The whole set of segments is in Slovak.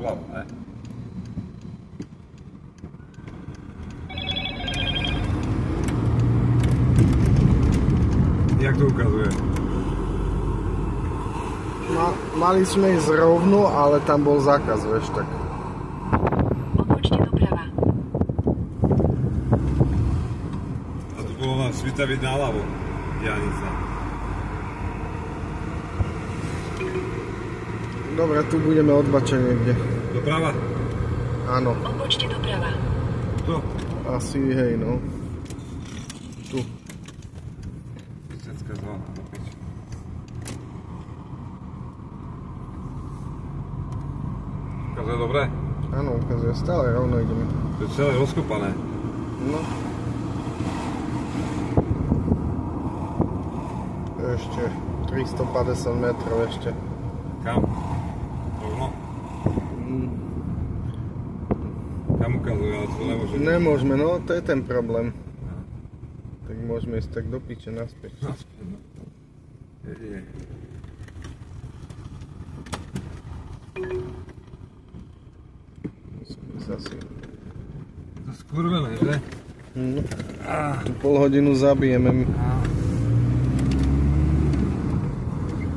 doľava, ne? Jak to ukazuje? Mali sme ísť rovno, ale tam bol zákaz, vieš, tak. Odbočte doprava. A tu bolo nám svitaviť naľavo, diaľnica. Dobre, tu budeme odbačať niekde. Doprava? Áno, Odbočte doprava. To? asi hej, no. Tu. Picecká zóna, do piči. Ukazuje dobre? Áno, ukazuje, stále rovno ideme. To je celé rozkopané. No. Ešte 350 metrov ešte. Kam? Rovno? Kam ukazuje, ale to nemôže. Nemôžeme, no to je ten problém. Tak môžeme ísť tak do piče naspäť. Naspäť, no. Jedine. Asi. To skurvené, že? Tu pol hodinu zabijeme.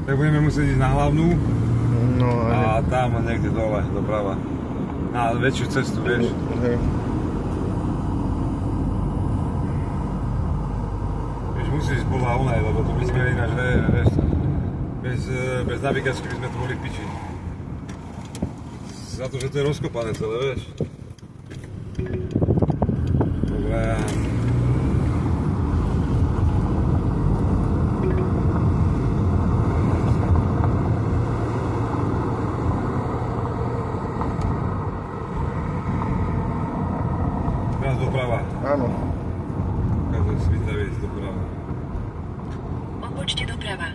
Tak budeme musieť ísť na hlavnú No a tam niekde dole, doprava. Na väčšiu cestu, vieš. hej. Vieš, musíš ísť podľa onej, lebo tu by sme ináč, vieš, bez navigačky by sme tu boli v piči. Za to, že to je rozkopané celé, vieš. Dobre. Teraz doprava. Áno. Ukazuje svitaviec doprava. Odbočte doprava.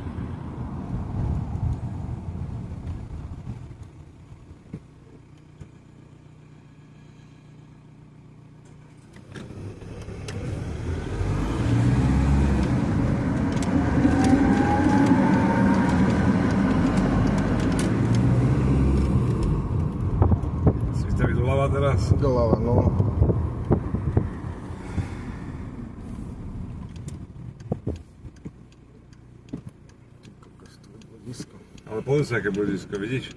Svitaviec doľava teraz. Doľava, no. Ale pozri sa, aké bodisko, vidíš?